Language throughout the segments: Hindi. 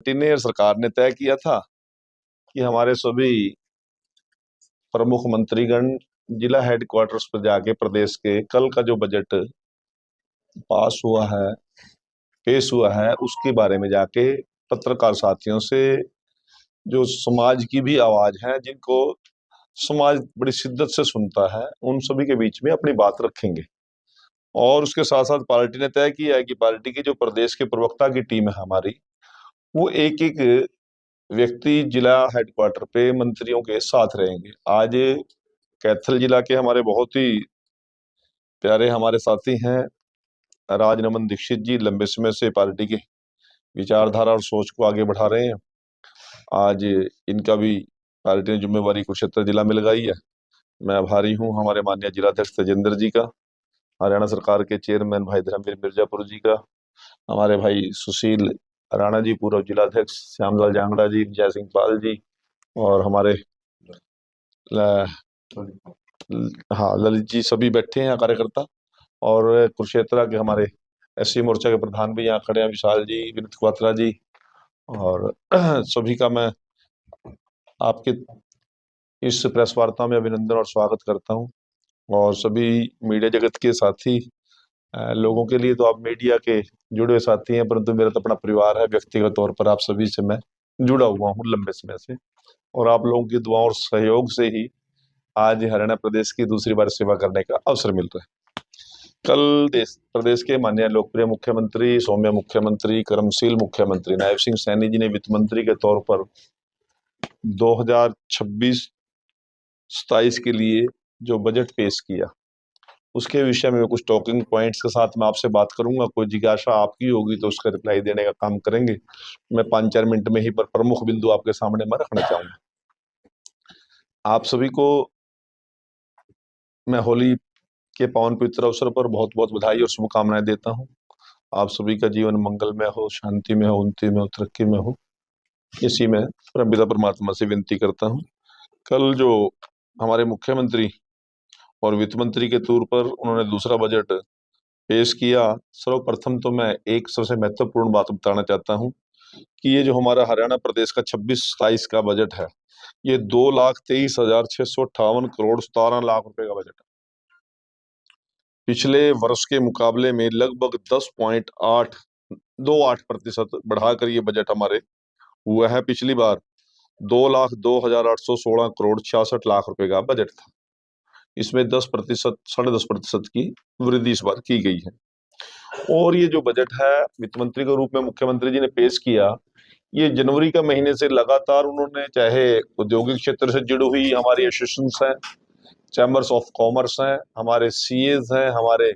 पार्टी ने और सरकार ने तय किया था कि हमारे सभी प्रमुख मंत्रीगण जिला हेडक्वार्टर्स पर जाके प्रदेश के कल का जो बजट पास हुआ है, पेश हुआ है, उसके बारे में जाके पत्रकार साथियों से, जो समाज की भी आवाज है, जिनको समाज बड़ी शिद्दत से सुनता है, उन सभी के बीच में अपनी बात रखेंगे। और उसके साथ साथ पार्टी ने तय किया है कि पार्टी की जो प्रदेश के प्रवक्ता की टीम है हमारी, वो एक एक व्यक्ति जिला हेडक्वार्टर पे मंत्रियों के साथ रहेंगे। आज कैथल जिला के हमारे बहुत ही प्यारे हमारे साथी हैं राजनमन दीक्षित जी, लंबे समय से पार्टी की विचारधारा और सोच को आगे बढ़ा रहे हैं। आज इनका भी पार्टी ने जिम्मेवारी कुरुक्षेत्र जिला में लगाई है। मैं आभारी हूँ हमारे माननीय जिलाध्यक्ष तेजेंद्र जी का, हरियाणा सरकार के चेयरमैन भाई धर्मवीर मिर्जापुर जी का, हमारे भाई सुशील राणा जी पूर्व जिलाध्यक्ष, श्यामलाल जांगड़ा जी, जय सिंह पाल जी, और हमारे हाँ ललित जी, सभी बैठे हैं कार्यकर्ता। और कुरुक्षेत्र के हमारे एससी मोर्चा के प्रधान भी यहाँ खड़े हैं, विशाल जी, विनीत क्वात्रा जी, और सभी का मैं आपके इस प्रेस वार्ता में अभिनंदन और स्वागत करता हूँ। और सभी मीडिया जगत के साथी लोगों के लिए तो आप मीडिया के जुड़े हुए साथी हैं, परंतु मेरा तो अपना परिवार है। व्यक्तिगत तौर पर आप सभी से मैं जुड़ा हुआ हूँ लंबे समय से, और आप लोगों की दुआ और सहयोग से ही आज हरियाणा प्रदेश की दूसरी बार सेवा करने का अवसर मिल रहा है। कल प्रदेश के माननीय लोकप्रिय मुख्यमंत्री, सौम्य मुख्यमंत्री, कर्मशील मुख्यमंत्री नायब सिंह सैनी जी ने वित्त मंत्री के तौर पर 2026-27 के लिए जो बजट पेश किया, उसके विषय में कुछ टॉकिंग पॉइंट्स के साथ मैं आपसे बात करूंगा। कोई जिज्ञासा आपकी होगी तो उसका रिप्लाई देने का काम करेंगे। मैं 5-4 मिनट में ही पर प्रमुख बिंदु आपके सामने मैं रखना चाहूंगा। आप सभी को मैं होली के पावन पवित्र अवसर पर बहुत बहुत बधाई और शुभकामनाएं देता हूं। आप सभी का जीवन मंगलमय हो, शांति में हो, उन्नति में हो, तरक्की में हो, इसी में पिता परमात्मा से विनती करता हूं। कल जो हमारे मुख्यमंत्री और वित्त मंत्री के तौर पर उन्होंने दूसरा बजट पेश किया, सर्वप्रथम तो मैं एक सबसे महत्वपूर्ण बात बताना चाहता हूं कि ये जो हमारा हरियाणा प्रदेश का 26-27 का बजट है, ये 2,23,658 करोड़ 17 लाख रुपए का बजट है। पिछले वर्ष के मुकाबले में लगभग 10.28% बढ़ाकर ये बजट हमारे हुआ है। पिछली बार 2,02,816 करोड़ 66 लाख रुपए का बजट था। इसमें 10%, 10.5% की वृद्धि इस बार की गई है। और ये जो बजट है वित्त मंत्री के रूप में मुख्यमंत्री जी ने पेश किया, ये जनवरी का महीने से लगातार उन्होंने, चाहे औद्योगिक क्षेत्र से जुड़ी हुई हमारी एसोसिएशंस हैं, चैम्बर्स ऑफ कॉमर्स हैं, हमारे सीएज हैं, हमारे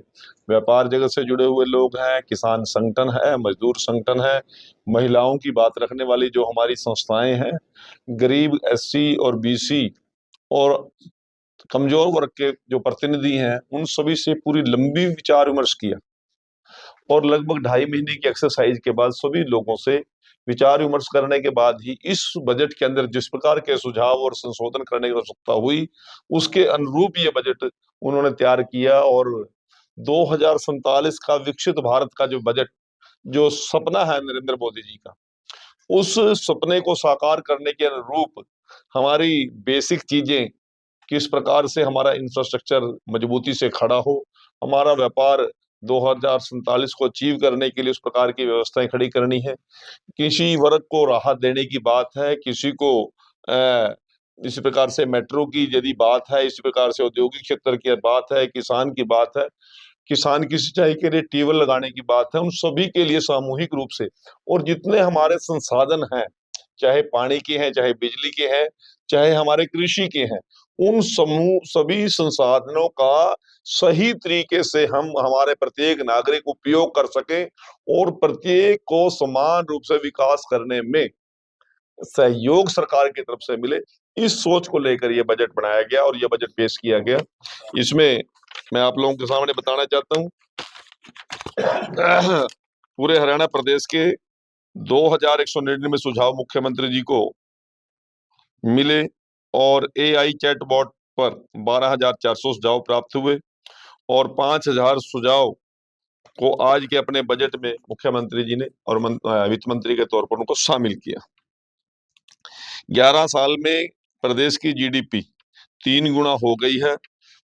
व्यापार जगत से जुड़े हुए लोग हैं, किसान संगठन है, मजदूर संगठन है, महिलाओं की बात रखने वाली जो हमारी संस्थाएं हैं, गरीब एससी और बीसी और कमजोर वर्ग के जो प्रतिनिधि हैं, उन सभी से पूरी लंबी विचार विमर्श किया। और लगभग 2.5 महीने की एक्सरसाइज के बाद सभी लोगों से विचार विमर्श करने के बाद ही इस बजट के अंदर जिस प्रकार के सुझाव और संशोधन करने की आवश्यकता हुई, उसके अनुरूप ये बजट उन्होंने तैयार किया। और 2047 का विकसित भारत का जो बजट, जो सपना है नरेंद्र मोदी जी का, उस सपने को साकार करने के अनुरूप हमारी बेसिक चीजें, किस प्रकार से हमारा इंफ्रास्ट्रक्चर मजबूती से खड़ा हो, हमारा व्यापार 2047 को अचीव करने के लिए उस प्रकार की व्यवस्थाएं खड़ी करनी है। किसी वर्ग को राहत देने की बात है, किसी को इसी प्रकार से मेट्रो की यदि बात है, इसी प्रकार से औद्योगिक क्षेत्र की बात है, किसान की बात है, किसान की सिंचाई के लिए ट्यूबवेल लगाने की बात है, उन सभी के लिए सामूहिक रूप से, और जितने हमारे संसाधन हैं, चाहे पानी के हैं, चाहे बिजली के हैं, चाहे हमारे कृषि के हैं, उन सभी संसाधनों का सही तरीके से हम हमारे प्रत्येक नागरिक उपयोग कर सकें और प्रत्येक को समान रूप से विकास करने में सहयोग सरकार की तरफ से मिले, इस सोच को लेकर यह बजट बनाया गया और यह बजट पेश किया गया। इसमें मैं आप लोगों के सामने बताना चाहता हूं, पूरे हरियाणा प्रदेश के 2,199 सुझाव मुख्यमंत्री जी को मिले और एआई चैटबॉट पर 12,400 सुझाव प्राप्त हुए और 5,000 सुझाव को आज के अपने बजट में मुख्यमंत्री जी ने और वित्त मंत्री के तौर पर उनको शामिल किया। 11 साल में प्रदेश की जीडीपी 3 गुना हो गई है।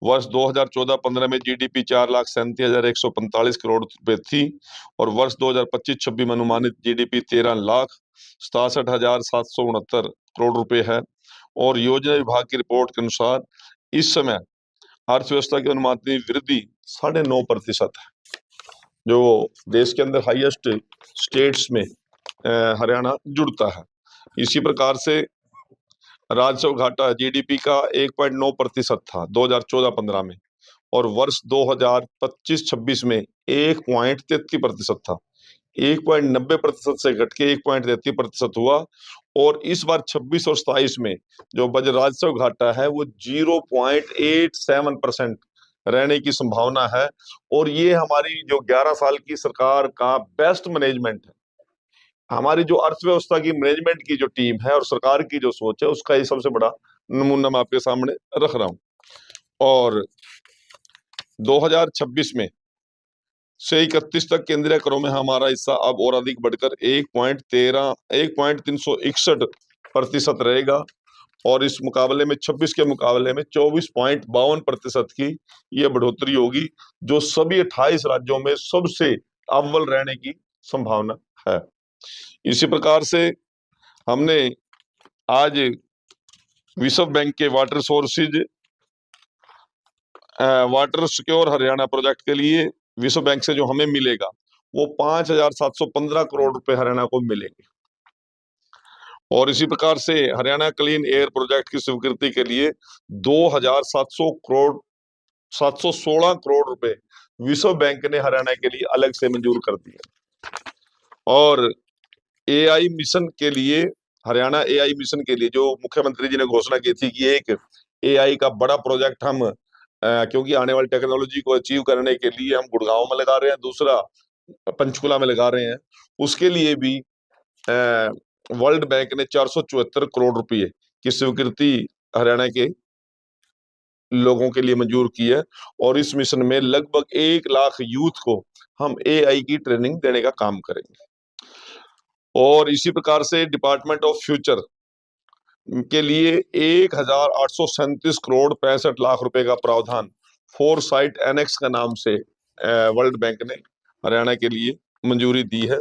वर्ष 2014-15 में जीडीपी 4,37,145 करोड़ रुपए थी और वर्ष 2025-26 में अनुमानित जीडीपी 13,67,769 करोड़ रुपए है। और योजना विभाग की रिपोर्ट के अनुसार इस समय अर्थव्यवस्था की अनुमानित वृद्धि 9.5% है, जो देश के अंदर हाईएस्ट स्टेट्स में हरियाणा जुड़ता है। इसी प्रकार से राजस्व घाटा जीडीपी का 1.9% था 2014-15 में और वर्ष 2025-26 में 1.33% था। 1.90% से घट के 1.33% हुआ और इस बार 26 और 27 में जो बजट राजस्व घाटा है वो 0.87% रहने की संभावना है। और ये हमारी जो 11 साल की सरकार का बेस्ट मैनेजमेंट है, हमारी जो अर्थव्यवस्था की मैनेजमेंट की जो टीम है और सरकार की जो सोच है, उसका ये सबसे बड़ा नमूना मैं आपके सामने रख रहा हूं। और 2026 में से 31 तक केंद्रीय करों में हमारा हिस्सा अब और अधिक बढ़कर 1.361% रहेगा और इस मुकाबले में 26 के मुकाबले में 24.52% की यह बढ़ोतरी होगी, जो सभी 28 राज्यों में सबसे अव्वल रहने की संभावना है। इसी प्रकार से हमने आज विश्व बैंक के वाटर सिक्योर हरियाणा प्रोजेक्ट के लिए विश्व बैंक से जो हमें मिलेगा वो 5,715 करोड़ रुपए हरियाणा को मिलेंगे। और इसी प्रकार से हरियाणा क्लीन एयर प्रोजेक्ट की स्वीकृति के लिए 716 करोड़ रुपए विश्व बैंक ने हरियाणा के लिए अलग से मंजूर कर दिए। और एआई मिशन के लिए, हरियाणा एआई मिशन के लिए जो मुख्यमंत्री जी ने घोषणा की थी कि एक एआई का बड़ा प्रोजेक्ट हम क्योंकि आने वाली टेक्नोलॉजी को अचीव करने के लिए हम गुड़गांव में लगा रहे हैं, दूसरा पंचकुला में लगा रहे हैं, उसके लिए भी वर्ल्ड बैंक ने 474 करोड़ रुपए की स्वीकृति हरियाणा के लोगों के लिए मंजूर की है। और इस मिशन में लगभग 1 लाख यूथ को हम एआई की ट्रेनिंग देने का काम करेंगे। और इसी प्रकार से डिपार्टमेंट ऑफ फ्यूचर के लिए 1,837 करोड़ 65 लाख रुपए का प्रावधान फोरसाइट एनेक्स का नाम से वर्ल्ड बैंक ने हरियाणा के लिए मंजूरी दी है।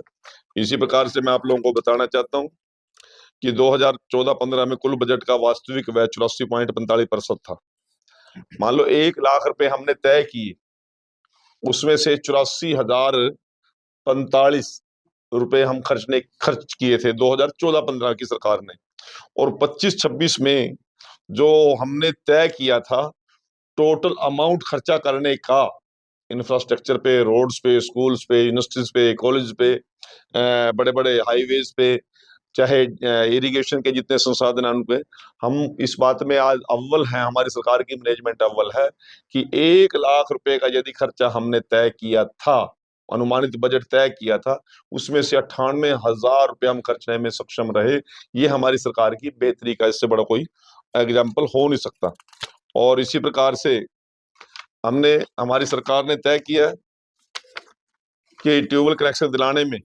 इसी प्रकार से मैं आप लोगों को बताना चाहता हूं कि 2014-15 में कुल बजट का वास्तविक व्यय 84.45% था। मान लो 1 लाख रुपए हमने तय किए, उसमें से 84,045 रुपए हम खर्च किए थे 2014-15 की सरकार ने। और 25-26 में जो हमने तय किया था टोटल अमाउंट खर्चा करने का इंफ्रास्ट्रक्चर पे, रोड्स पे, स्कूल्स पे, यूनिवर्सिटीज पे, कॉलेज पे, बड़े बड़े हाईवेज पे, चाहे इरिगेशन के जितने संसाधन हैं उन पे, हम इस बात में आज अव्वल हैं, हमारी सरकार की मैनेजमेंट अव्वल है कि 1 लाख रुपए का यदि खर्चा हमने तय किया था, अनुमानित बजट तय किया था, उसमें से 98,000 रुपए हम खर्चने में सक्षम रहे। ये हमारी सरकार की बेहतरी का इससे बड़ा कोई एग्जाम्पल हो नहीं सकता। और इसी प्रकार से हमारी सरकार ने तय किया कि ट्यूबवेल कनेक्शन दिलाने में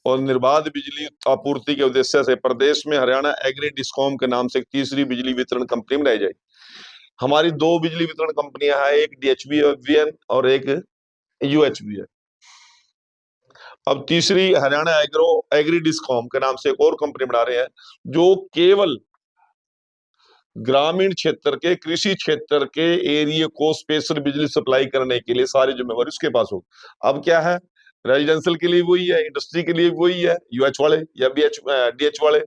और निर्बाध बिजली आपूर्ति के उद्देश्य से प्रदेश में हरियाणा एग्री डिस्कॉम के नाम से एक तीसरी बिजली वितरण कंपनी बनाई जाएगी। हमारी 2 बिजली वितरण कंपनियां हैं, एक DHBN और एक UHBN। अब तीसरी हरियाणा एग्री डिस्कॉम के नाम से एक और कंपनी बना रहे हैं, जो केवल ग्रामीण क्षेत्र के, कृषि क्षेत्र के एरिया को स्पेशल बिजली सप्लाई करने के लिए सारी जिम्मेवारी उसके पास हो। अब क्या है, रेजिडेंशियल के लिए वही है, इंडस्ट्री के लिए वही है, UH वाले या DH वाले।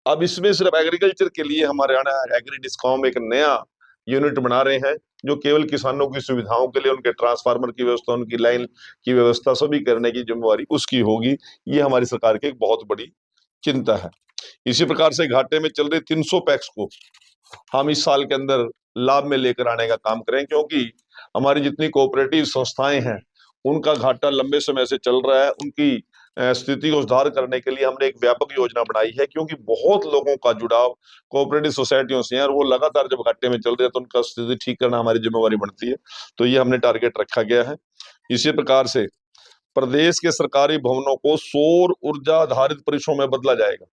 अब इसमें सिर्फ एग्रीकल्चर के लिए हमारे हरियाणा एग्री डिस्कॉम एक नया यूनिट बना रहे हैं, जो केवल किसानों की सुविधाओं के लिए उनके ट्रांसफार्मर की व्यवस्था, उनकी लाइन की व्यवस्था सभी करने की जिम्मेवारी उसकी होगी। ये हमारी सरकार की एक बहुत बड़ी चिंता है। इसी प्रकार से घाटे में चल रहे 300 पैक्स को हम इस साल के अंदर लाभ में लेकर आने का काम करें, क्योंकि हमारी जितनी कोऑपरेटिव संस्थाएं हैं उनका घाटा लंबे समय से चल रहा है। उनकी स्थिति को सुधार करने के लिए हमने एक व्यापक योजना बनाई है, क्योंकि बहुत लोगों का जुड़ाव कोऑपरेटिव सोसाइटियों से है और वो लगातार जब घाटे में चल रहे हैं तो उनका स्थिति ठीक करना हमारी जिम्मेवारी बनती है। तो ये हमने टारगेट रखा गया है। इसी प्रकार से प्रदेश के सरकारी भवनों को सौर ऊर्जा आधारित परिसरों में बदला जाएगा।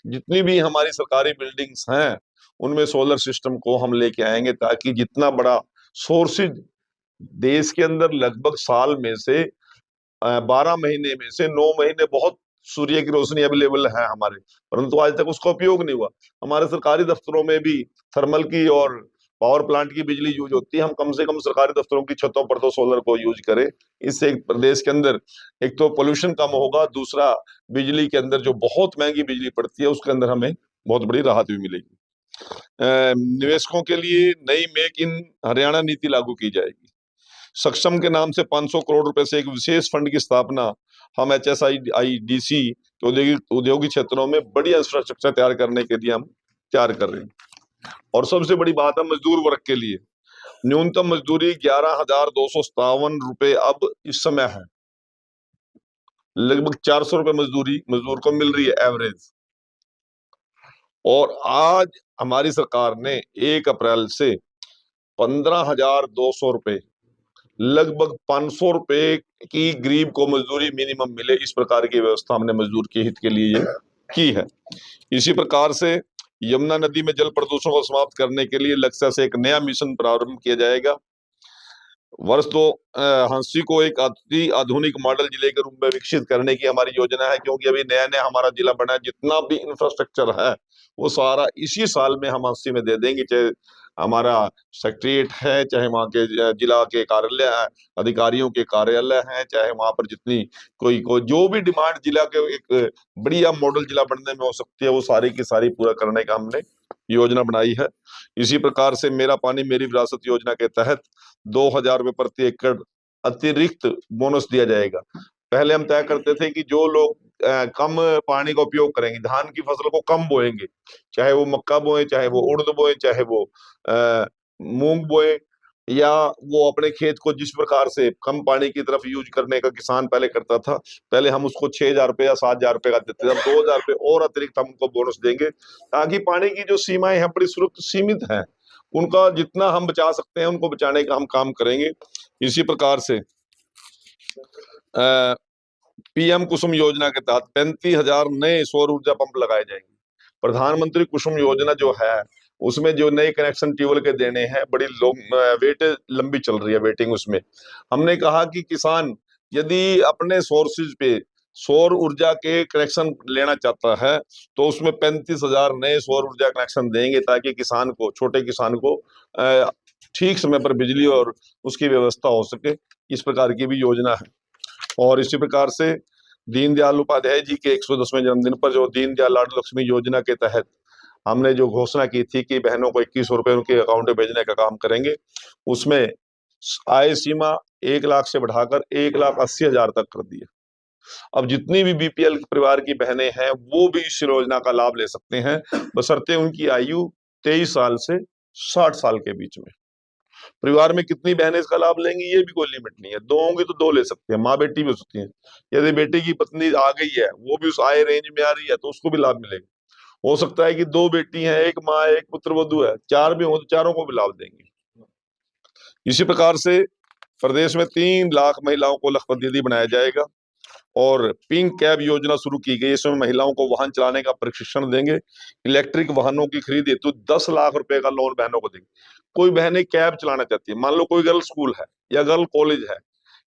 जितनी भी हमारी सरकारी बिल्डिंग्स हैं उनमें सोलर सिस्टम को हम लेके आएंगे, ताकि जितना बड़ा सोर्सेज देश के अंदर लगभग साल में से 12 महीने में से 9 महीने बहुत सूर्य की रोशनी अवेलेबल है हमारे, परंतु आज तक उसका उपयोग नहीं हुआ। हमारे सरकारी दफ्तरों में भी थर्मल की और पावर प्लांट की बिजली यूज होती है। हम कम से कम सरकारी दफ्तरों की छतों पर तो सोलर को यूज करें। इससे एक प्रदेश के अंदर एक तो पोल्यूशन कम होगा, दूसरा बिजली के अंदर जो बहुत महंगी बिजली पड़ती है उसके अंदर हमें बहुत बड़ी राहत भी मिलेगी। निवेशकों के लिए नई मेक इन हरियाणा नीति लागू की जाएगी। सक्षम के नाम से 500 करोड़ रुपए से एक विशेष फंड की स्थापना हम HSIDC के औद्योगिक क्षेत्रों में बड़ी इंफ्रास्ट्रक्चर तैयार करने के लिए हम तैयार कर रहे हैं। और सबसे बड़ी बात है मजदूर वर्ग के लिए न्यूनतम मजदूरी 11,257 रुपए अब इस समय है। लगभग 400 रुपए मजदूरी मजदूर को मिल रही है एवरेज। और आज हमारी सरकार ने 1 अप्रैल से 15,200 रुपए, लगभग 500 रुपए की गरीब को मजदूरी मिनिमम मिले, इस प्रकार की व्यवस्था हमने मजदूर के हित के लिए ये की है। इसी प्रकार से यमुना नदी में जल प्रदूषण को समाप्त करने के लिए लक्ष्य से एक नया मिशन प्रारंभ किया जाएगा। वर्ष तो हंसी को एक अति आधुनिक मॉडल जिले के रूप में विकसित करने की हमारी योजना है, क्योंकि अभी नया नया हमारा जिला बना है। जितना भी इंफ्रास्ट्रक्चर है वो सारा इसी साल में हम हंसी में दे देंगे, चाहे हमारा सेक्रेटरीट है, चाहे वहाँ के जिला के कार्यालय है, अधिकारियों के कार्यालय हैं, चाहे वहां पर जितनी कोई जो भी डिमांड जिला के एक बढ़िया मॉडल जिला बनने में हो सकती है वो सारी की सारी पूरा करने का हमने योजना बनाई है। इसी प्रकार से मेरा पानी मेरी विरासत योजना के तहत 2,000 रुपए प्रति एकड़ अतिरिक्त बोनस दिया जाएगा। पहले हम तय करते थे कि जो लोग कम पानी का उपयोग करेंगे, धान की फसल को कम बोएंगे, चाहे वो मक्का बोए, चाहे वो उड़द बोए, चाहे वो मूंग बोए, या वो अपने खेत को जिस प्रकार से कम पानी की तरफ यूज करने का किसान पहले करता था, पहले हम उसको 6,000 रुपए या 7,000 रुपए का देते थे। अब 2,000 रुपए और अतिरिक्त हम उनको बोनस देंगे, ताकि पानी की जो सीमाएं हैं बड़ी सीमित हैं, उनका जितना हम बचा सकते हैं उनको बचाने का हम काम करेंगे। इसी प्रकार से PM कुसुम योजना के तहत 35,000 नए सौर ऊर्जा पंप लगाए जाएंगे। प्रधानमंत्री कुसुम योजना जो है उसमें जो नए कनेक्शन ट्यूबवेल के देने हैं, बड़ी वेट लंबी चल रही है वेटिंग। उसमें हमने कहा कि किसान यदि अपने सोर्सेज पे सौर ऊर्जा के कनेक्शन लेना चाहता है तो उसमें 35,000 नए सौर ऊर्जा कनेक्शन देंगे, ताकि किसान को, छोटे किसान को ठीक समय पर बिजली और उसकी व्यवस्था हो सके। इस प्रकार की भी योजना है। और इसी प्रकार से दीनदयाल उपाध्याय जी के 110वें जन्मदिन पर जो दीनदयाल लाडली लक्ष्मी योजना के तहत हमने जो घोषणा की थी कि बहनों को 2100 रुपए उनके अकाउंट में भेजने का काम करेंगे, उसमें आय सीमा 1 लाख से बढ़ाकर 1,80,000 तक कर दी है। अब जितनी भी BPL परिवार की बहनें हैं वो भी इस योजना का लाभ ले सकते हैं, बशर्ते उनकी आयु 23 साल से 60 साल के बीच में। परिवार में कितनी बहनें इसका लाभ लेंगी ये भी कोई लिमिट नहीं है, 2 होंगी तो 2 ले सकते हैं, माँ बेटी भी हो सकती है। यदि बेटी की पत्नी आ गई है, वो भी उस आय रेंज में आ रही है, तो उसको भी लाभ मिलेगा। हो सकता है कि 2 बेटी हैं, 1 माँ, 1 पुत्र वधू है, 4 भी हो तो चारों को भी लाभ देंगे। इसी प्रकार से प्रदेश में 3 लाख महिलाओं को लखपति दीदी बनाया जाएगा। और पिंक कैब योजना शुरू की गई, इसमें महिलाओं को वाहन चलाने का प्रशिक्षण देंगे। इलेक्ट्रिक वाहनों की खरीद हेतु 10 लाख रुपए का लोन बहनों को देंगे। कोई बहनें कैब चलाना चाहती है, मान लो कोई गर्ल स्कूल है या गर्ल कॉलेज है,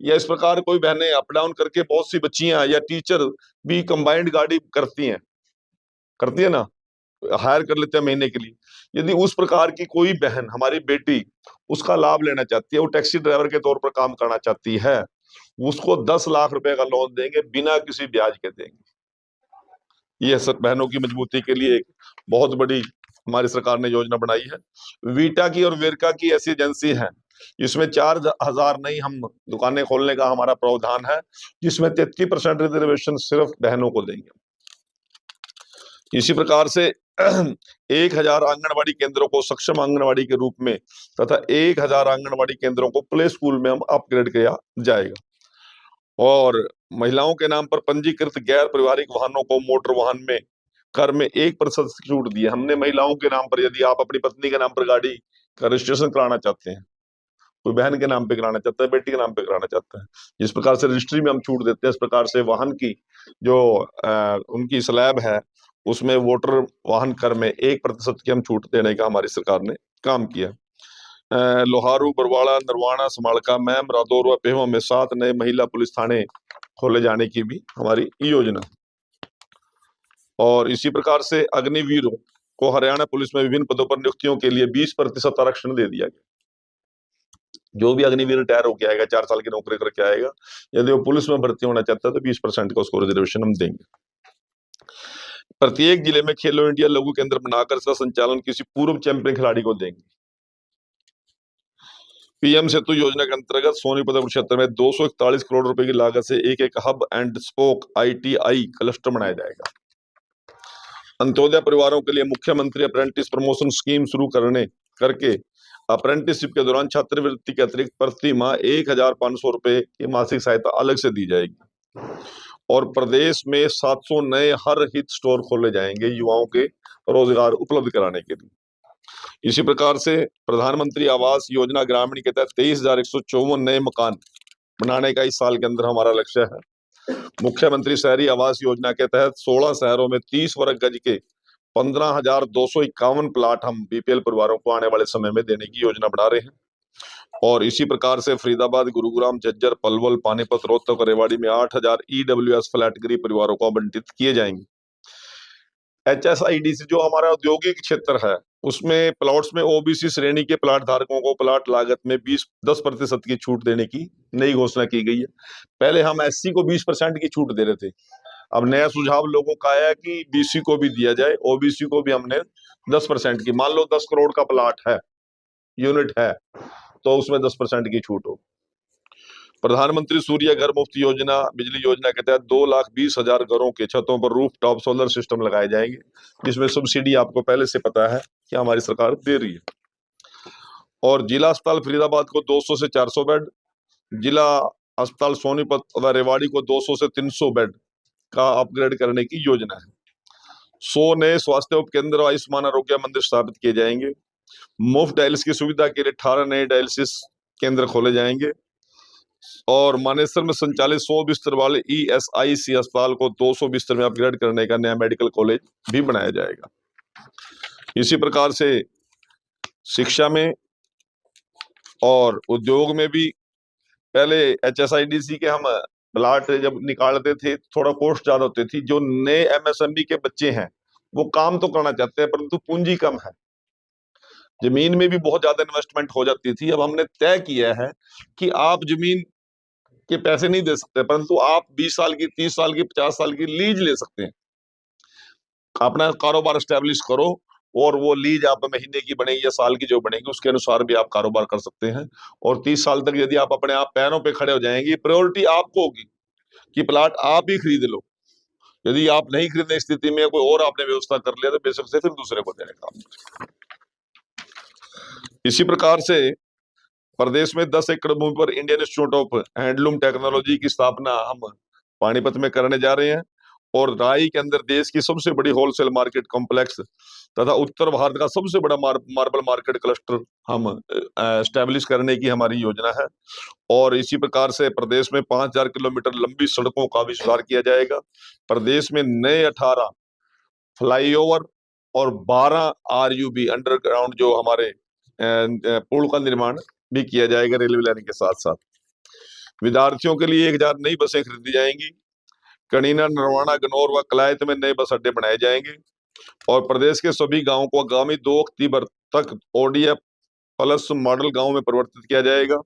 या इस प्रकार कोई बहनें अप डाउन करके, बहुत सी बच्चियां या टीचर भी कंबाइंड गाड़ी करती है ना, हायर कर लेते हैं महीने के लिए। यदि उस प्रकार की कोई बहन, हमारी बेटी, उसका लाभ लेना चाहती है, वो टैक्सी ड्राइवर के तौर पर काम करना चाहती है, उसको 10 लाख रुपए का लोन देंगे, बिना किसी ब्याज के देंगे। ये सब बहनों की मजबूती के लिए एक बहुत बड़ी हमारी सरकार ने योजना बनाई है। वीटा की और वेरका की ऐसी एजेंसी है, इसमें 4,000 नई हम दुकानें खोलने का हमारा प्रावधान है, जिसमें 33% रिजर्वेशन सिर्फ बहनों को देंगे। इसी प्रकार से 1,000 आंगनबाड़ी केंद्रों को सक्षम आंगनबाड़ी के रूप में तथा 1,000 आंगनबाड़ी केंद्रों को प्ले स्कूल में हम अपग्रेड किया जाएगा। और महिलाओं के नाम पर पंजीकृत गैर पारिवारिक वाहनों को मोटर वाहन में कर में 1% छूट दी है हमने। महिलाओं के नाम पर, यदि आप अपनी पत्नी के नाम पर गाड़ी का रजिस्ट्रेशन कराना चाहते हैं कोई बहन के नाम पे कराना चाहता है, बेटी के नाम पे कराना चाहता है। जिस प्रकार से रजिस्ट्री में हम छूट देते हैं, इस प्रकार से वाहन की जो उनकी स्लैब है उसमें वोटर वाहन कर में 1% की हम छूट देने का हमारी सरकार ने काम किया। लोहारू, बरवाड़ा, नरवाना, समालका, मैम, रादौर व पेहों में 7 नए महिला पुलिस थाने खोले जाने की भी हमारी योजना है। और इसी प्रकार से अग्निवीरों को हरियाणा पुलिस में विभिन्न पदों पर नियुक्तियों के लिए 20% आरक्षण दे दिया गया। जो भी अग्निवीर रिटायर होके आएगा, 4 साल की नौकरी करके आएगा, यदि वो पुलिस में भर्ती होना चाहता है तो 20% का उसको रिजर्वेशन हम देंगे। प्रत्येक जिले में खेलो इंडिया लघु केंद्र बनाकर इसका संचालन किसी पूर्व चैंपियन खिलाड़ी को देंगे। पीएम सेतु योजना के अंतर्गत सोनीपत क्षेत्र में 241 करोड़ रुपए की लागत से एक hub and spoke ITI cluster बनाया जाएगा। अंत्योदय परिवारों के लिए मुख्यमंत्री अप्रेंटिस प्रमोशन स्कीम शुरू करके अप्रेंटिसशिप के दौरान छात्रवृत्ति के अतिरिक्त प्रति माह 1,500 रुपए की मासिक सहायता अलग से दी जाएगी। और प्रदेश में 700 नए हर हित स्टोर खोले जाएंगे युवाओं के रोजगार उपलब्ध कराने के लिए। इसी प्रकार से प्रधानमंत्री आवास योजना ग्रामीण के तहत 23,154 नए मकान बनाने का इस साल के अंदर हमारा लक्ष्य है। मुख्यमंत्री शहरी आवास योजना के तहत 16 शहरों में 30 वर्ग गज के 15,251 प्लाट हम BPL परिवारों को आने वाले समय में देने की योजना बना रहे हैं। और इसी प्रकार से फरीदाबाद, गुरुग्राम, झज्जर, पलवल, पानीपत, रोहतक और रेवाड़ी में 8,000 EWS फ्लैट गृह परिवारों को आवंटित किए जाएंगे। HSIDC जो हमारा औद्योगिक क्षेत्र है उसमें प्लॉट्स में OBC श्रेणी के प्लाट धारकों को प्लाट लागत में 10% की छूट देने की नई घोषणा की गई है। पहले हम SC को 20% की छूट दे रहे थे, अब नया सुझाव लोगों का आया कि BC को भी दिया जाए, OBC को भी हमने 10% की। मान लो 10 करोड़ का प्लाट है, यूनिट है, तो उसमें 10% की छूट हो। प्रधानमंत्री सूर्य घर मुफ्त योजना बिजली योजना के तहत 2,20,000 घरों के छतों पर रूफ टॉप सोलर सिस्टम लगाए जाएंगे, जिसमें सब्सिडी आपको पहले से पता है कि हमारी सरकार दे रही है। और जिला अस्पताल फरीदाबाद को 200 से 400 बेड, जिला अस्पताल सोनीपत व रेवाड़ी को 200 से 300 बेड का अपग्रेड करने की योजना है। 100 नए स्वास्थ्य उपकेंद्र और आयुष्मान आरोग्य मंदिर स्थापित किए जाएंगे। मुफ्त डायलिसिस की सुविधा के लिए 18 नए डायलिसिस केंद्र खोले जाएंगे। और मानेसर में संचालित 100 बिस्तर वाले ESIC अस्पताल को 200 बिस्तर में अपग्रेड करने का नया मेडिकल कॉलेज भी बनाया जाएगा। इसी प्रकार से शिक्षा में और उद्योग में भी पहले HSIDC के हम प्लाट जब निकालते थे थोड़ा कॉस्ट ज्यादा होती थी। जो नए MSME के बच्चे हैं वो काम तो करना चाहते हैं परंतु पूंजी कम है, जमीन में भी बहुत ज्यादा इन्वेस्टमेंट हो जाती थी। अब हमने तय किया है कि आप जमीन के पैसे नहीं दे सकते परंतु आप 20 साल की, 30 साल की, 50 साल की लीज ले सकते हैं। अपना कारोबार स्टैब्लिश करो और वो लीज आप महीने की बनेगी या साल की जो बनेगी उसके अनुसार भी आप कारोबार कर सकते हैं। और 30 साल तक यदि आप अपने आप पैरों पे खड़े हो जाएंगे, प्रायोरिटी आपको होगी कि प्लाट आप ही खरीद लो। यदि आप नहीं खरीदने की स्थिति में कोई और आपने व्यवस्था कर लिया तो बेशक से फिर दूसरे को देने का। इसी प्रकार से प्रदेश में 10 एकड़ भूमि पर Indian institute of handloom technology की स्थापना हम पानीपत में करने जा रहे हैं। और राई के अंदर देश की सबसे बड़ी होलसेल मार्केट कॉम्प्लेक्स तथा उत्तर भारत का सबसे बड़ा मार्बल मार्केट क्लस्टर हम एस्टेब्लिश करने की हमारी योजना है। और इसी प्रकार से प्रदेश में 5,000 किलोमीटर लंबी सड़कों का भी सुधार किया जाएगा। प्रदेश में नए 18 फ्लाईओवर और 12 RUB अंडरग्राउंड जो हमारे पुल का निर्माण भी किया जाएगा रेलवे लाइन के साथ साथ। विद्यार्थियों के लिए 1,000 नई बसें खरीदी जाएंगी। कनीना, नरवाना, गनौर व कलायत में नए बस अड्डे बनाए जाएंगे। और प्रदेश के सभी गांवों को आगामी 2 अक्टूबर तक ODF प्लस मॉडल गांव में परिवर्तित किया जाएगा।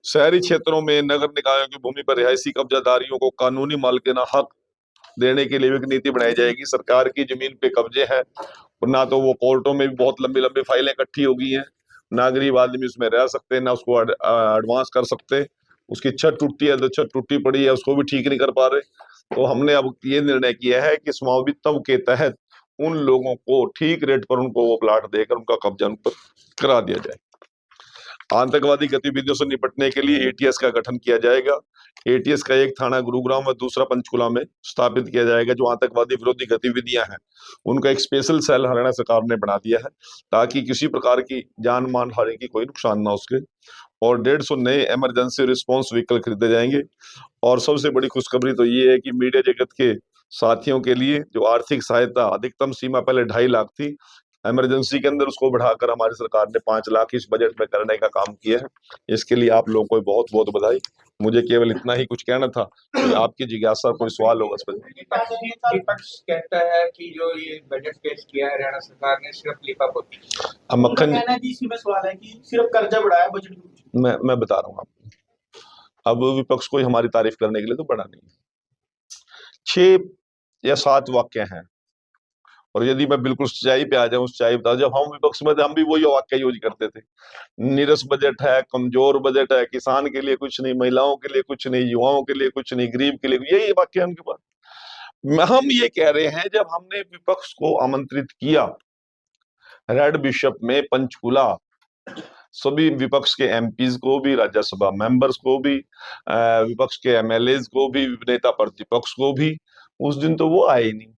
शहरी क्षेत्रों में नगर निकायों की भूमि पर रिहायशी कब्जादारियों को कानूनी मालिकाना हक देने के लिए एक नीति बनाई जाएगी। सरकार की जमीन पे कब्जे है ना, तो वो कोर्टों में भी बहुत लंबी लंबी फाइलें इकट्ठी हो गई हैं, ना गरीब आदमी उसमें रह सकते, ना उसको एडवांस कर सकते। उसकी छत टूटी है तो छत टूटी पड़ी है, उसको भी ठीक नहीं कर पा रहे। तो हमने अब ये निर्णय किया है कि स्वामित्व के तहत उन लोगों को ठीक रेट पर उनको वो प्लाट देकर उनका कब्जा उन पर करा दिया जाए। आतंकवादी गतिविधियों से निपटने के लिए एटीएस का गठन किया जाएगा। एटीएस का एक थाना गुरुग्राम और दूसरा पंचकुला में स्थापित किया जाएगा। जो आतंकवादी विरोधी गतिविधियां हैं उनका एक स्पेशल सेल हरियाणा सरकार ने बना दिया है, ताकि किसी प्रकार की जान मान हानि की कोई नुकसान ना हो उसके। और 150 नए इमरजेंसी रिस्पांस व्हीकल खरीदे जाएंगे। और सबसे बड़ी खुशखबरी तो ये है कि मीडिया जगत के साथियों के लिए जो आर्थिक सहायता अधिकतम सीमा पहले 2.5 लाख थी इमरजेंसी के अंदर, उसको बढ़ाकर हमारी सरकार ने 5 लाख इस बजट में करने का काम किया है। इसके लिए आप लोगों को बहुत बहुत बधाई। मुझे केवल इतना ही कुछ कहना था। तो आपकी जिज्ञासा, कोई सवाल होगा इस पर? विपक्ष कहता है कि जो ये बजट पेश किया है हरियाणा सरकार ने सिर्फ लिपापोती। अब मक्खन जी इसमें सवाल है कि सिर्फ कर्जा बढ़ाया बजट में। मैं बता रहा हूँ आपको। अब विपक्ष को हमारी तारीफ करने के लिए तो बड़ा नहीं, 6 या 7 वाक्य हैं। और यदि मैं बिल्कुल सच्चाई पे आ जाऊं, सच्चाई बता, जब हम विपक्ष में थे हम भी वही वाक्य यूज करते थे। नीरस बजट है, कमजोर बजट है, किसान के लिए कुछ नहीं, महिलाओं के लिए कुछ नहीं, युवाओं के लिए कुछ नहीं, गरीब के लिए, यही वाक्य है उनके पास। हम ये कह रहे हैं, जब हमने विपक्ष को आमंत्रित किया रेड बिशप में पंचकुला, सभी विपक्ष के एमपीज को भी, राज्यसभा मेंबर्स को भी, विपक्ष के एमएलए को भी, नेता प्रतिपक्ष को भी, उस दिन तो वो आए ही नहीं।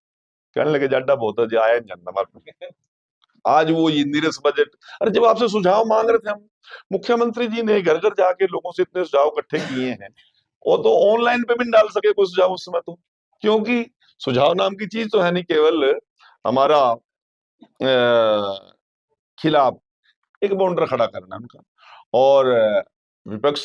कहने लगे जाड्डा बहुत है जो आया जानना। आज वो ये नीरस बजट, अरे जब आपसे सुझाव मांग रहे थे हम, मुख्यमंत्री जी ने घर घर जाके लोगों से इतने सुझाव इकट्ठे किए हैं, वो तो ऑनलाइन पे भी नहीं डाल सके कोई सुझाव उस समय। तो क्योंकि सुझाव नाम की चीज तो है नहीं, केवल हमारा खिलाफ एक बाउंडर खड़ा करना उनका। और विपक्ष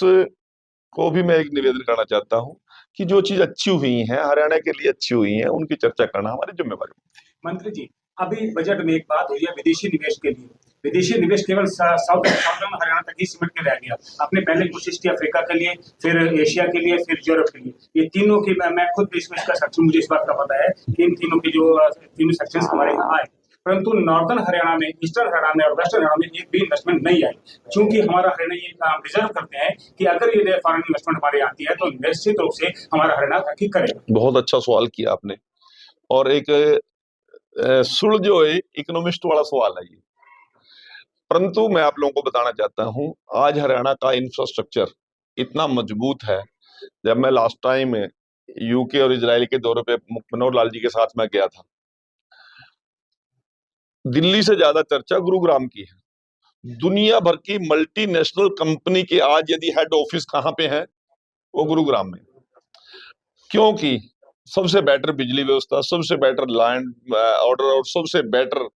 को भी मैं एक निवेदन करना चाहता हूं कि जो चीज अच्छी हुई है, हरियाणा के लिए अच्छी हुई है, उनकी चर्चा करना हमारी जिम्मेवारी है। मंत्री जी, अभी बजट में एक बात हुई है विदेशी निवेश के लिए। विदेशी निवेश केवल साउथर्न हरियाणा तक ही सिमट के रह गया। आपने पहले कोशिश की अफ्रीका के लिए, फिर एशिया के लिए, फिर यूरोप के लिए। ये तीनों की मैं खुद इसका सेक्शन, मुझे इस बात का पता है कि इन तीनों की जो तीनों सेक्शन हमारे यहाँ आए, परंतु नॉर्दर्न हरियाणा में, ईस्टर्न हरियाणा में और वेस्टर्न हरियाणा में एक भी इन्वेस्टमेंट नहीं आई। क्योंकि हमारा हरियाणा ये डिजर्व करते हैं कि अगर ये फॉरेन इन्वेस्टमेंट हमारे आती है तो निश्चित रूप से हमारा हरियाणा तरक्की करेगा। बहुत अच्छा सवाल किया आपने, और एक सुल जो है इकोनॉमिस्ट वाला सवाल है ये। परंतु मैं आप लोगों को बताना चाहता हूं, आज हरियाणा का इंफ्रास्ट्रक्चर इतना मजबूत है। जब मैं लास्ट टाइम यूके और इजराइल के दौरे पे मनोहर लाल जी के साथ में गया था, दिल्ली से ज्यादा चर्चा गुरुग्राम की है। दुनिया भर की मल्टीनेशनल कंपनी के आज यदि हेड ऑफिस कहां पे है, वो गुरुग्राम में। क्योंकि सबसे बेटर बिजली व्यवस्था, सबसे बेटर लैंड ऑर्डर और सबसे बेटर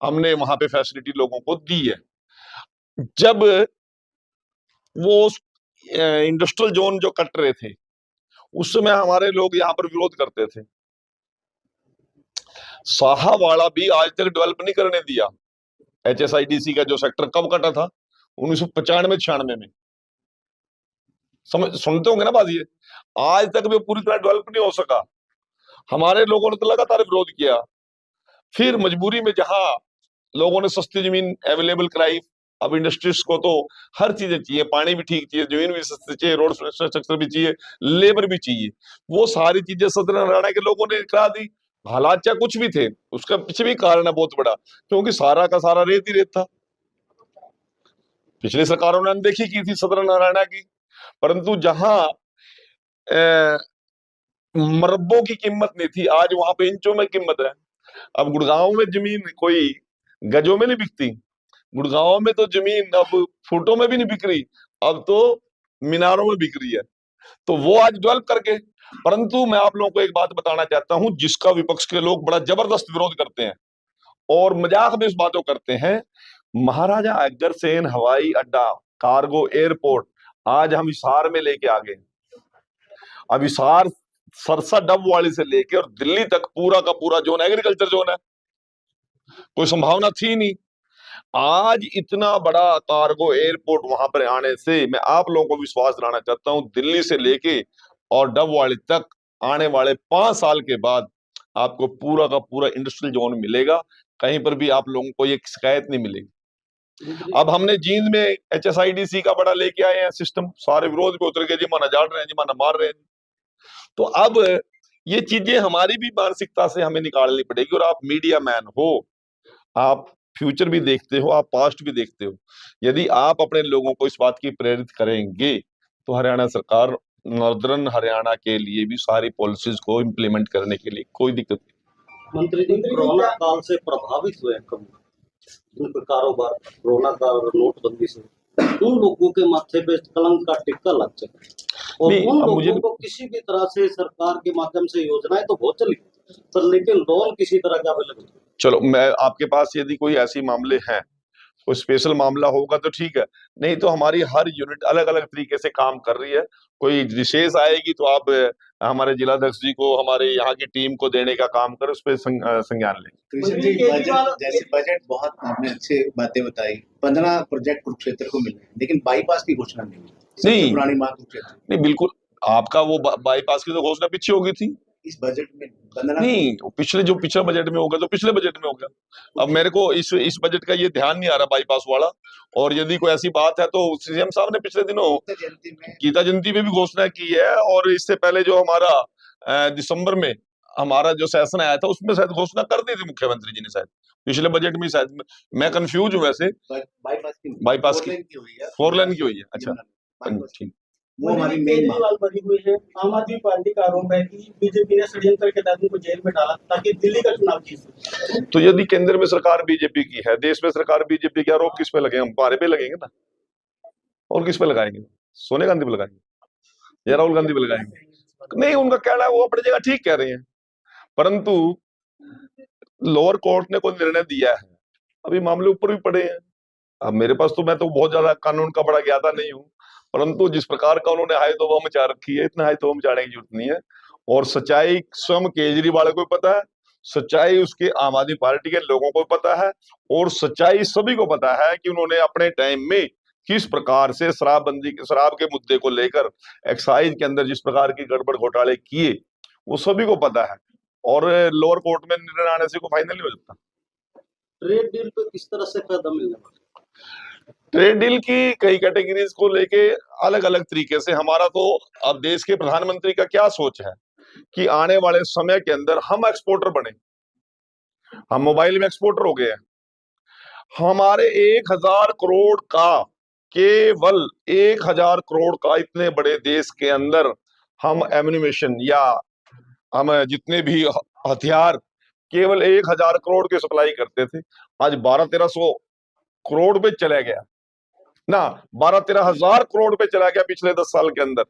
हमने वहां पे फैसिलिटी लोगों को दी है। जब वो इंडस्ट्रियल जोन जो कट रहे थे, उस समय हमारे लोग यहाँ पर विरोध करते थे। साहावाड़ा भी आज तक डेवलप नहीं करने दिया। HSIDC का जो सेक्टर कब कटा था? 1995-96 में। सुनते होंगे ना बात ये। आज तक भी पूरी तरह डेवलप नहीं हो सका। हमारे लोगों ने तो लगातार विरोध किया। फिर मजबूरी में जहां लोगों ने सस्ती जमीन अवेलेबल कराई, अब इंडस्ट्रीज को तो हर चीजें चाहिए, पानी भी ठीक चाहिए, जमीन भी सस्ती चाहिए, रोड इंफ्रास्ट्रक्चर भी चाहिए, लेबर भी चाहिए। वो सारी चीजें सदर हरियाणा के लोगों ने करा दी। हालात चाहे कुछ भी थे, उसका पीछे भी कारण है बहुत बड़ा, क्योंकि सारा का सारा रेत ही रेत था। पिछली सरकारों ने अनदेखी की थी सदर हरियाणा की। परंतु जहां मरब्बों की कीमत नहीं थी, आज वहां पे इंचों में कीमत है। अब गुड़गांव में जमीन कोई गजों में नहीं बिकती, गुड़गांव में तो जमीन अब फुटों में भी नहीं बिक रही, अब तो मीनारों में बिक रही है। तो वो आज डेवलप करके। परंतु मैं आप लोगों को एक बात बताना चाहता हूं, जिसका विपक्ष के लोग बड़ा जबरदस्त विरोध करते हैं और मजाक में इस बातों करते हैं। महाराजा अग्रसेन हवाई अड्डा, कार्गो एयरपोर्ट आज हम हिसार में लेके आ गए। अब हिसार सरसा डबवाली से लेके और दिल्ली तक पूरा का पूरा जोन एग्रीकल्चर जोन है। कोई संभावना थी नहीं। आज इतना बड़ा कार्गो एयरपोर्ट वहां पर आने से मैं आप लोगों को विश्वास दिलाना चाहता हूं, दिल्ली से लेके और डबवाली तक आने वाले 5 साल के बाद आपको पूरा का पूरा इंडस्ट्रियल जोन मिलेगा। कहीं पर भी आप लोगों को ये शिकायत नहीं मिलेगी। अब हमने जींद में HSIDC का बड़ा लेके आए हैं सिस्टम, सारे विरोध पे उतर गए, जी माना जाड़ रहे हैं, जी माना मार रहे हैं। तो अब ये चीजें हमारी भी मानसिकता से हमें निकालनी पड़ेगी। और आप मीडिया मैन हो, आप फ्यूचर भी देखते हो, आप पास्ट भी देखते हो। यदि आप अपने लोगों को इस बात की प्रेरित करेंगे तो हरियाणा सरकार नॉर्दर्न हरियाणा के लिए भी सारी पॉलिसीज को इम्प्लीमेंट करने के लिए कोई दिक्कत नहीं। मंत्री जी, कोरोना काल से प्रभावित हुए कम उनका कारोबार कोरोना का और नोटबंदी से उन लोगों के माथे पे कलंक का टिक्का लग चुका है और नहीं, उन अब लोगों मुझे को किसी भी तरह से सरकार के माध्यम से योजनाएं तो बहुत चली पर लेकिन लोन किसी तरह का अवेलेबल नहीं। चलो, मैं आपके पास यदि कोई ऐसी मामले हैं, कोई स्पेशल मामला होगा तो ठीक है, नहीं तो हमारी हर यूनिट अलग अलग तरीके से काम कर रही है। कोई विशेष आएगी तो आप हमारे जिलाध्यक्ष जी को, हमारे यहाँ की टीम को देने का काम करें, उस पर संज्ञान लें। कृष्ण जी, बजट जैसे बजट बहुत आपने अच्छी बातें बताई, 15 प्रोजेक्ट कुरुक्षेत्र को मिल रहे हैं, लेकिन बाईपास की घोषणा नहीं हुई। सबसे पुरानी मांग कुरुक्षेत्र नहीं, बिल्कुल आपका वो बाईपास की तो घोषणा पीछे हो गई थी। इस बजट में 15 नहीं, पिछले बजट में होगा तो पिछले बजट में होगा। अब मेरे को इस बजट का ये ध्यान नहीं आ रहा बाईपास वाला, और यदि कोई ऐसी बात है तो सीएम साहब ने पिछले दिनों गीता जयंती में भी घोषणा की है, और इससे पहले जो हमारा दिसंबर में हमारा जो सेशन आया था उसमें शायद घोषणा कर दी थी मुख्यमंत्री जी ने, शायद पिछले बजट में शायद। मैं कंफ्यूज हूँ वैसे। बाईपास की 4 लेन की हुई है। अच्छा, ठीक। वो हमारी मेन केजरीवाल बनी हुई है। आम आदमी पार्टी का आरोप है कि बीजेपी ने षड्यंत्र के तहत उनको जेल में डाला ताकि दिल्ली का चुनाव जीत सके। तो यदि केंद्र में सरकार बीजेपी की है, देश में सरकार बीजेपी के, आरोप किस पे लगे? हम हमारे पे लगेंगे ना, और किस पे लगाएंगे? सोनिया गांधी पे लगाएंगे या राहुल गांधी पे लगाएंगे? नहीं, उनका कहना है, वो अपनी जगह ठीक कह रहे हैं, परंतु लोअर कोर्ट ने कोई निर्णय दिया है, अभी मामले ऊपर भी पड़े हैं। अब मेरे पास तो, मैं तो बहुत ज्यादा कानून का बड़ा ज्ञाता नहीं हूँ, परंतु जिस प्रकार का उन्होंने हाई तौबा मचा रखी है, इतना हाई तौबा मचाने की जरूरत नहीं है। और सच्चाई स्वयं केजरीवाल को पता है, सच्चाई उसके आम आदमी पार्टी के लोगों को पता है, और सच्चाई सभी को पता है कि उन्होंने अपने टाइम में किस प्रकार से शराब के मुद्दे को लेकर एक्साइज के अंदर जिस प्रकार की गड़बड़ घोटाले किए, वो सभी को पता है। और लोअर कोर्ट में निर्णय आने से कोई फाइनल नहीं हो सकता। ट्रेड डील पे किस तरह से फायदा मिलने वाला? ट्रेड डील की कई कैटेगरीज को लेके अलग अलग तरीके से हमारा तो, अब देश के प्रधानमंत्री का क्या सोच है कि आने वाले समय के अंदर हम एक्सपोर्टर बने। हम मोबाइल में एक्सपोर्टर हो गए हैं। हमारे 1000 करोड़ का, केवल 1000 करोड़ का इतने बड़े देश के अंदर हम एम्यूनिशन या हम जितने भी हथियार केवल 1000 करोड़ के सप्लाई करते थे, आज 1200-1300 करोड़ पे चला गया ना, 12-13 हजार करोड़ पे चला गया पिछले 10 साल के अंदर।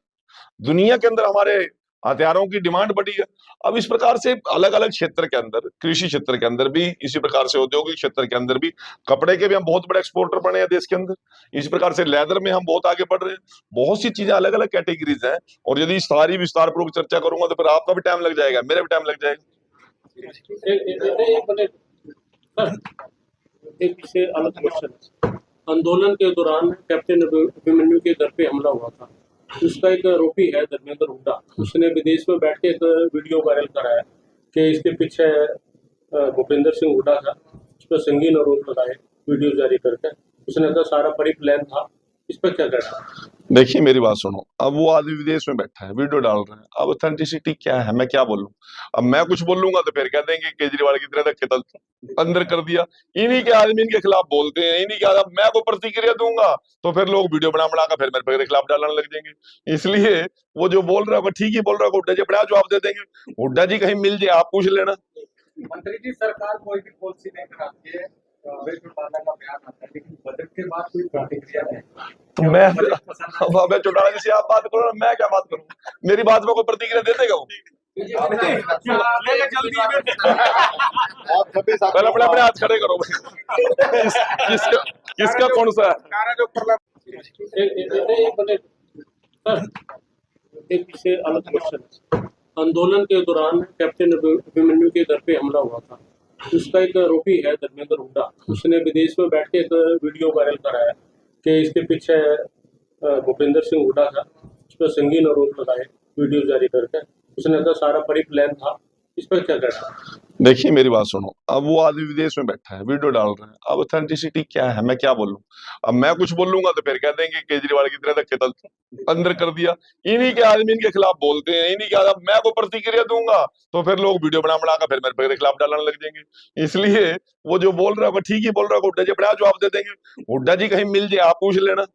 दुनिया के अंदर हमारे हथियारों की डिमांड बढ़ी है। अब इस प्रकार से अलग अलग क्षेत्र के अंदर, कृषि क्षेत्र के अंदर भी, इसी प्रकार से औद्योगिक क्षेत्र के अंदर भी, कपड़े के भी हम बहुत बड़े एक्सपोर्टर बने हैं देश के अंदर। इस प्रकार से लेदर में हम बहुत आगे बढ़ रहे हैं। बहुत सी चीजें अलग अलग कैटेगरीज हैं, और यदि सारी विस्तार पूर्वक चर्चा करूंगा तो फिर आपका भी टाइम लग जाएगा, मेरा भी टाइम लग जाएगा। एक अलग क्वेश्चन, आंदोलन के दौरान कैप्टन अभिमन्यु के घर पे हमला हुआ था, उसका एक आरोपी है धर्मेंद्र हुड्डा, उसने विदेश में बैठ के एक वीडियो वायरल कराया कि इसके पीछे भूपेंद्र सिंह हुड्डा था, उस पर संगीन आरोप लगाए वीडियो जारी करके। उसने कहा सारा परी प्लान था, इस पर क्या कहना है? देखिए, मेरी बात सुनो। अब वो आदमी विदेश में बैठा है, वीडियो डाल रहा है, अब ऑथेंटिसिटी क्या है, मैं क्या बोलूं? अब मैं कुछ बोलूंगा तो फिर कह देंगे केजरीवाल की तरह धक्के अंदर कर दिया। इन्हीं के आदमी इनके खिलाफ बोलते हैं, इन्हीं के आदमी। मैं कोई प्रतिक्रिया दूंगा तो फिर लोग वीडियो बना कर फिर मेरे पे खिलाफ डालने लग जाएंगे। इसलिए वो जो बोल रहा होगा ठीक ही बोल रहा होगा, हुड्डा जी अपने जवाब दे देंगे। हुड्डा जी कहीं मिल जाए, आप पूछ लेना। मंत्री जी, सरकार कोई भी पॉलिसी नहीं बनाती है, चौटाला का बयान आता है, लेकिन बजट के बाद कोई प्रतिक्रिया नहीं। तो मैं चौटाला जी से आप बात करो ना, मैं क्या बात करूं? मेरी बात में कोई प्रतिक्रिया दे देगा वो? पहले अपने अपने हाथ खड़े करो भाई। किसका कौन सा है? एक अलग क्वेश्चन, आंदोलन के दौरान कैप्टन अभिमन्यु के घर पे हमला हुआ था, उसका एक आरोपी है धर्मेंद्र हुड्डा, उसने विदेश में बैठ के एक वीडियो वायरल कराया कि इसके पीछे भूपेंद्र सिंह हुड्डा था, उस पर संगीन आरोप लगाए वीडियो जारी करके। उसने कहा सारा परी प्लान था, इस पर क्या कहना है? देखिए मेरी बात सुनो, अब वो आदमी विदेश में बैठा है, वीडियो डाल रहा है, अब ऑथेंटिसिटी क्या है, मैं क्या बोलूं? अब मैं कुछ बोलूंगा तो फिर कह देंगे केजरीवाल की तरह धक्के अंदर कर दिया। इन्हीं के आदमी इनके खिलाफ बोलते हैं, इन्हीं के आदमी, मैं को प्रतिक्रिया दूंगा तो फिर लोग वीडियो बना कर फिर मेरे खिलाफ डालने लग जाएंगे। इसलिए वो जो बोल रहा है वो ठीक ही बोल रहा है, हुड्डा जी बड़ा जवाब दे देंगे। हुड्डा जी कहीं मिल जाए आप पूछ लेना।